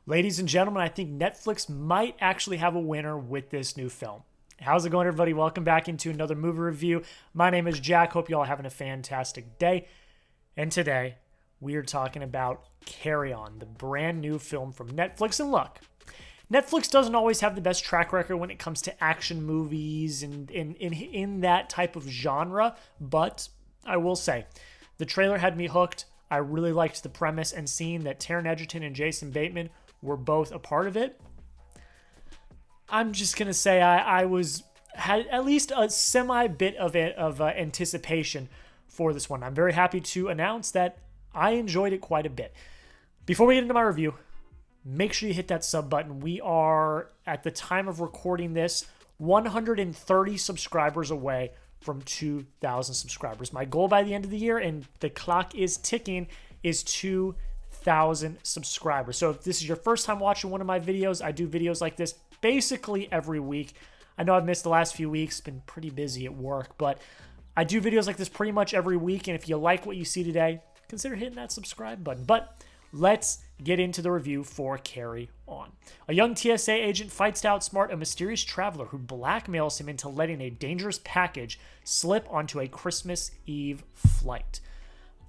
Ladies and gentlemen, I think Netflix might actually have a winner with this new film. How's it going, everybody? Welcome back into another movie review. My name is Jack. Hope you all are having a fantastic day. And today, we are talking about Carry On, the brand new film from Netflix. And look, Netflix doesn't always have the best track record when it comes to action movies and in that type of genre, but I will say, the trailer had me hooked. I really liked the premise, and seeing that Taron Egerton and Jason Bateman were both a part of it, I'm just going to say I had at least a semi bit of anticipation for this one. I'm very happy to announce that I enjoyed it quite a bit. Before we get into my review, make sure you hit that sub button. We are, at the time of recording this, 130 subscribers away from 2,000 subscribers. My goal by the end of the year, and the clock is ticking, is 2,000 subscribers. So if this is your first time watching one of my videos, I do videos like this basically every week. I know I've missed the last few weeks, been pretty busy at work, but I do videos like this pretty much every week. And if you like what you see today, consider hitting that subscribe button. But let's get into the review for Carry On. A young TSA agent fights to outsmart a mysterious traveler who blackmails him into letting a dangerous package slip onto a Christmas Eve flight.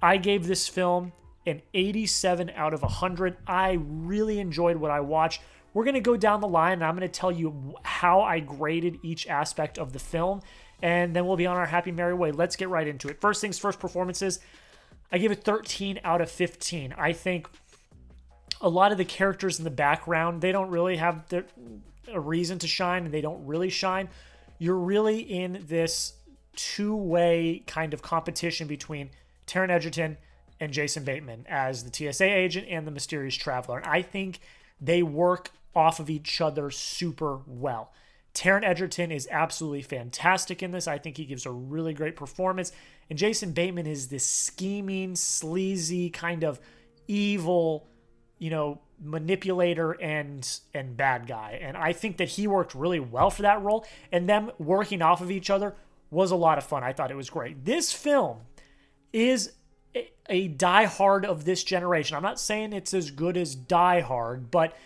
I gave this film an 87 out of 100. I really enjoyed what I watched. We're going to go down the line, and I'm going to tell you how I graded each aspect of the film, and then we'll be on our happy merry way. Let's get right into it. First things first, performances. I gave it 13 out of 15. I think a lot of the characters in the background, they don't really have a reason to shine, and they don't really shine. You're really in this two-way kind of competition between Taron Egerton and Jason Bateman as the TSA agent and the mysterious traveler. And I think they work off of each other super well. Taron Egerton is absolutely fantastic in this. I think he gives a really great performance. And Jason Bateman is this scheming, sleazy, kind of evil, manipulator and bad guy. And I think that he worked really well for that role. And them working off of each other was a lot of fun. I thought it was great. This film is a Die Hard of this generation. I'm not saying it's as good as Die Hard, but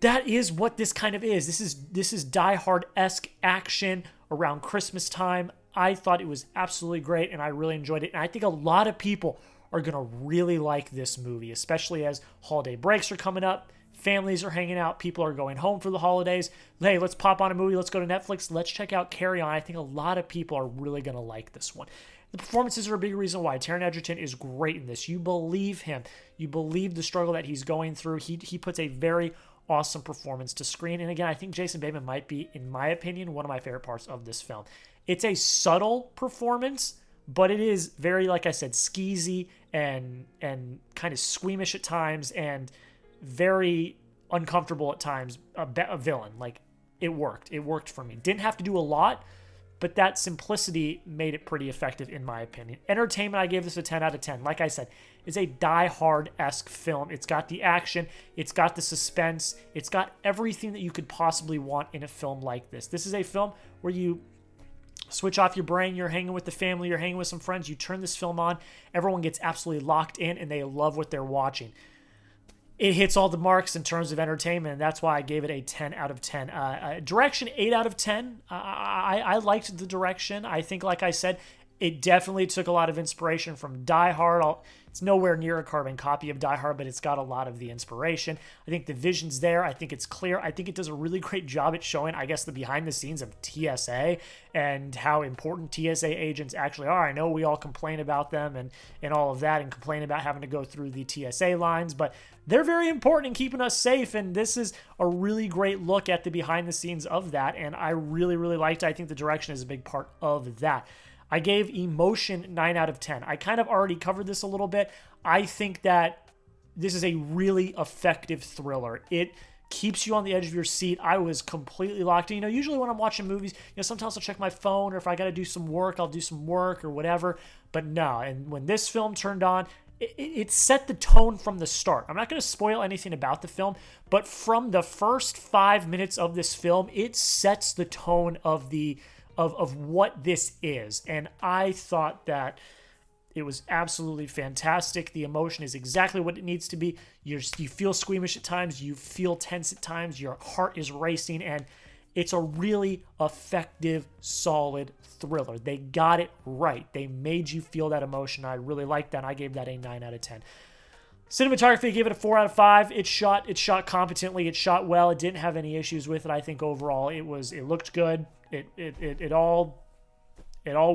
that is what this kind of is. This is Die Hard-esque action around Christmas time. I thought it was absolutely great, and I really enjoyed it. And I think a lot of people are going to really like this movie, especially as holiday breaks are coming up. Families are hanging out. People are going home for the holidays. Hey, let's pop on a movie. Let's go to Netflix. Let's check out Carry On. I think a lot of people are really going to like this one. The performances are a big reason why. Taron Egerton is great in this. You believe him. You believe the struggle that he's going through. He puts a very awesome performance to screen. And again, I think Jason Bateman might be, in my opinion, one of my favorite parts of this film. It's a subtle performance, but it is very, like I said, skeezy and kind of squeamish at times and very uncomfortable at times. A villain. Like, it worked. It worked for me. Didn't have to do a lot, but that simplicity made it pretty effective, in my opinion. Entertainment, I gave this a 10 out of 10. Like I said, it's a Die Hard-esque film. It's got the action. It's got the suspense. It's got everything that you could possibly want in a film like this. This is a film where you switch off your brain. You're hanging with the family. You're hanging with some friends. You turn this film on. Everyone gets absolutely locked in, and they love what they're watching. It hits all the marks in terms of entertainment, and that's why I gave it a 10 out of 10. Direction, 8 out of 10. I liked the direction. I think, like I said, it definitely took a lot of inspiration from Die Hard. It's nowhere near a carbon copy of Die Hard, but it's got a lot of the inspiration. I think the vision's there. I think it's clear. I think it does a really great job at showing, I guess, the behind the scenes of TSA and how important TSA agents actually are. I know we all complain about them and all of that and complain about having to go through the TSA lines, but they're very important in keeping us safe, and this is a really great look at the behind the scenes of that, and I really, really liked it. I think the direction is a big part of that. I gave emotion 9 out of 10. I kind of already covered this a little bit. I think that this is a really effective thriller. It keeps you on the edge of your seat. I was completely locked in. Usually when I'm watching movies, sometimes I'll check my phone, or if I got to do some work, I'll do some work or whatever. But no, and when this film turned on, it set the tone from the start. I'm not going to spoil anything about the film, but from the first 5 minutes of this film, it sets the tone of what this is. And I thought that It was absolutely fantastic. The emotion is exactly what it needs to be. You feel squeamish at times. You feel tense at times. Your heart is racing. And it's a really effective, solid thriller. They got it right. They made you feel that emotion. I really liked that. I gave that a 9 out of 10. Cinematography, I gave it a 4 out of 5. It shot competently. It shot well. It didn't have any issues with it. I think overall it looked good. It all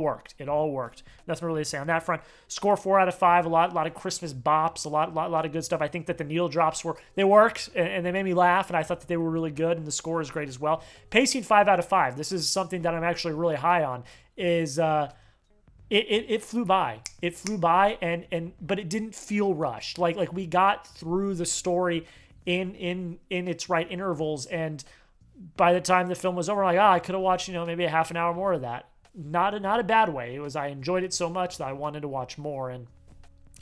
worked. It all worked. Nothing really to say on that front. Score 4 out of 5. A lot of Christmas bops. A lot of good stuff. I think that the needle drops worked and they made me laugh, and I thought that they were really good, and the score is great as well. Pacing 5 out of 5. This is something that I'm actually really high on. It flew by. It flew by, but it didn't feel rushed. Like we got through the story in its right intervals, and by the time the film was over, I'm like, I could have watched maybe a half an hour more of that. Not a bad way. I enjoyed it so much that I wanted to watch more, and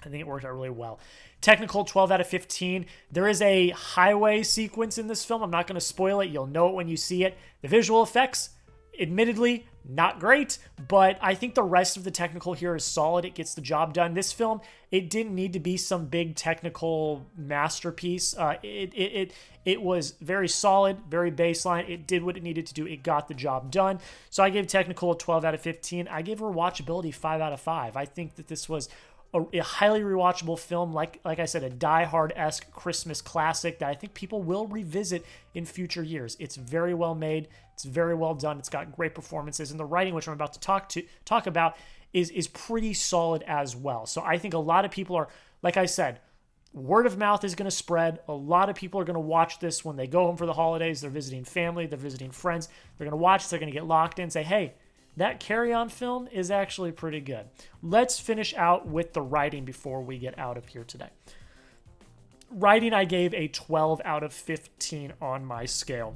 I think it worked out really well. Technical, 12 out of 15. There is a highway sequence in this film. I'm not going to spoil it. You'll know it when you see it. The visual effects, admittedly, not great, but I think the rest of the technical here is solid. It gets the job done. This film, it didn't need to be some big technical masterpiece. It was very solid, very baseline. It did what it needed to do. It got the job done. So I gave technical a 12 out of 15. I gave rewatchability 5 out of 5. I think that this was a highly rewatchable film, like I said, a Die Hard-esque Christmas classic that I think people will revisit in future years. It's very well made. It's very well done. It's got great performances, and the writing, which I'm about to talk about, is pretty solid as well. So I think a lot of people are, like I said, word of mouth is going to spread. A lot of people are going to watch this when they go home for the holidays. They're visiting family. They're visiting friends. They're going to watch. They're going to get locked in and say, hey, that Carry-On film is actually pretty good. Let's finish out with the writing before we get out of here today. Writing, I gave a 12 out of 15 on my scale.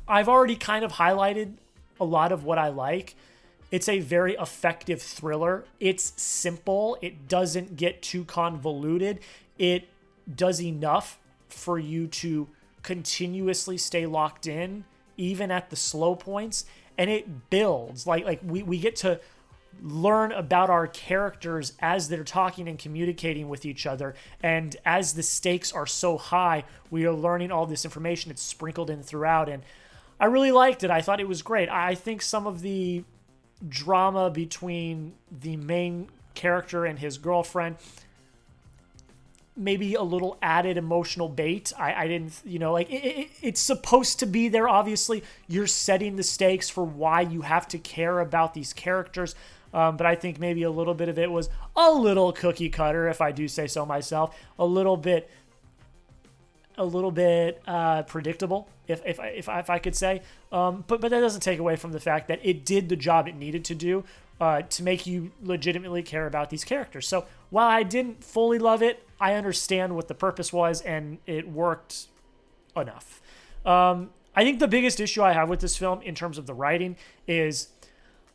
I've already kind of highlighted a lot of what I like. It's a very effective thriller. It's simple. It doesn't get too convoluted. It does enough for you to continuously stay locked in, even at the slow points, and it builds. Like we get to learn about our characters as they're talking and communicating with each other, and as the stakes are so high, we are learning all this information. It's sprinkled in throughout, and I really liked it. I thought it was great. I think some of the drama between the main character and his girlfriend, maybe a little added emotional bait. I didn't, it's supposed to be there. Obviously, you're setting the stakes for why you have to care about these characters. But I think maybe a little bit of it was a little cookie cutter, if I do say so myself, a little bit predictable, if I could say. But that doesn't take away from the fact that it did the job it needed to do to make you legitimately care about these characters. So while I didn't fully love it, I understand what the purpose was, and it worked enough. I think the biggest issue I have with this film in terms of the writing is,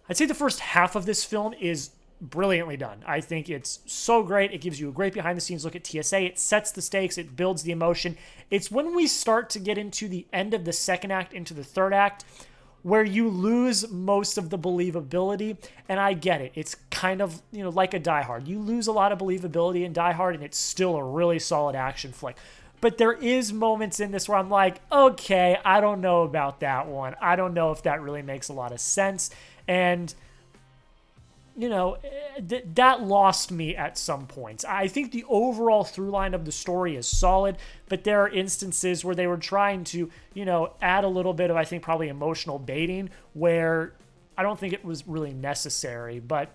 I'd say the first half of this film is brilliantly done. I think it's so great. It gives you a great behind-the-scenes look at TSA. It sets the stakes. It builds the emotion. It's when we start to get into the end of the second act, into the third act, where you lose most of the believability, and I get it. It's kind of, like a Die Hard. You lose a lot of believability in Die Hard, and it's still a really solid action flick. But there is moments in this where I'm like, okay, I don't know about that one. I don't know if that really makes a lot of sense. And, that lost me at some points. I think the overall through line of the story is solid, but there are instances where they were trying to, add a little bit of, I think, probably emotional baiting where I don't think it was really necessary, but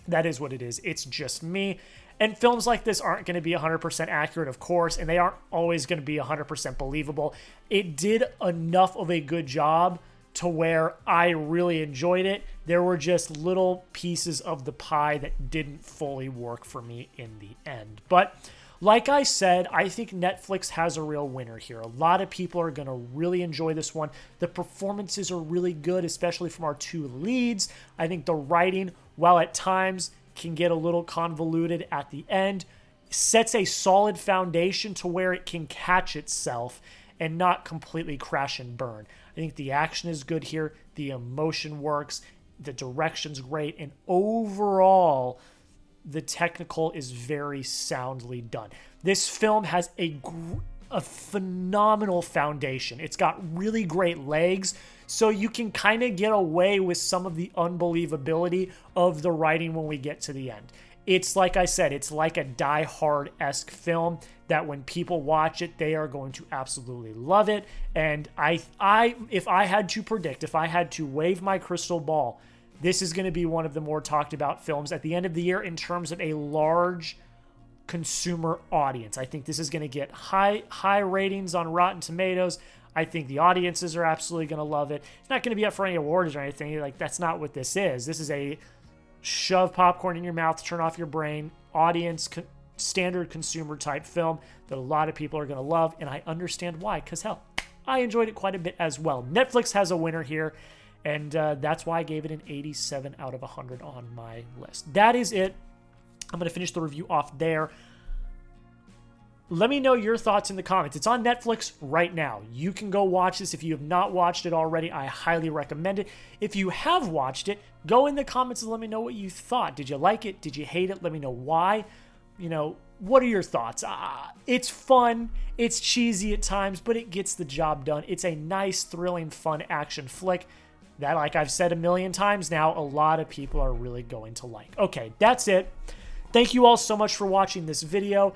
that is what it is. It's just me. And films like this aren't going to be 100% accurate, of course, and they aren't always going to be 100% believable. It did enough of a good job to where I really enjoyed it. There were just little pieces of the pie that didn't fully work for me in the end. But like I said, I think Netflix has a real winner here. A lot of people are going to really enjoy this one. The performances are really good, especially from our two leads. I think the writing, while at times can get a little convoluted at the end, sets a solid foundation to where it can catch itself and not completely crash and burn. I think the action is good here. The emotion works. the direction's great, and overall, the technical is very soundly done. This film has a phenomenal foundation. It's got really great legs, so you can kind of get away with some of the unbelievability of the writing when we get to the end. It's like I said, it's like a Die Hard-esque film that when people watch it, they are going to absolutely love it. And if I had to predict, if I had to wave my crystal ball, this is going to be one of the more talked about films at the end of the year in terms of a large consumer audience. I think this is going to get high ratings on Rotten Tomatoes. I think the audiences are absolutely going to love it. It's not going to be up for any awards or anything. Like, that's not what this is. This is a shove popcorn in your mouth, turn off your brain, audience, standard consumer type film that a lot of people are going to love, and I understand why, because hell, I enjoyed it quite a bit as well. Netflix has a winner here, and that's why I gave it an 87 out of 100 on my list. That is it. I'm going to finish the review off there. Let me know your thoughts in the comments. It's on Netflix right now. You can go watch this. If you have not watched it already, I highly recommend it. If you have watched it, go in the comments and let me know what you thought. Did you like it? Did you hate it? Let me know why. You know, what are your thoughts? It's fun. It's cheesy at times, but it gets the job done. It's a nice, thrilling, fun action flick that, like I've said a million times now, a lot of people are really going to like. Okay, that's it. Thank you all so much for watching this video.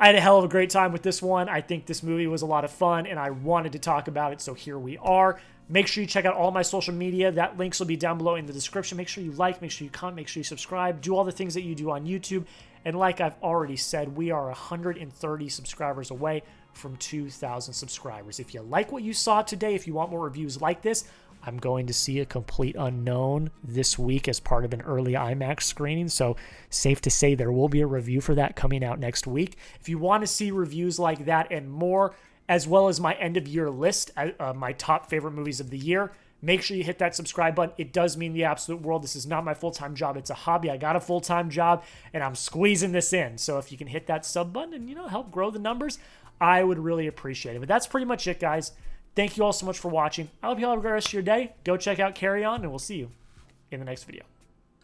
I had a hell of a great time with this one. I think this movie was a lot of fun, and I wanted to talk about it, so here we are. Make sure you check out all my social media. That links will be down below in the description. Make sure you like, make sure you comment, make sure you subscribe. Do all the things that you do on YouTube. And like I've already said, we are 130 subscribers away from 2,000 subscribers. If you like what you saw today, if you want more reviews like this, I'm going to see A Complete Unknown this week as part of an early IMAX screening, so safe to say there will be a review for that coming out next week. If you want to see reviews like that and more, as well as my end-of-year list, my top favorite movies of the year, make sure you hit that subscribe button. It does mean the absolute world. This is not my full-time job. It's a hobby. I got a full-time job, and I'm squeezing this in. So if you can hit that sub button and, help grow the numbers, I would really appreciate it. But that's pretty much it, guys. Thank you all so much for watching. I hope you all have a great rest of your day. Go check out Carry On, and we'll see you in the next video.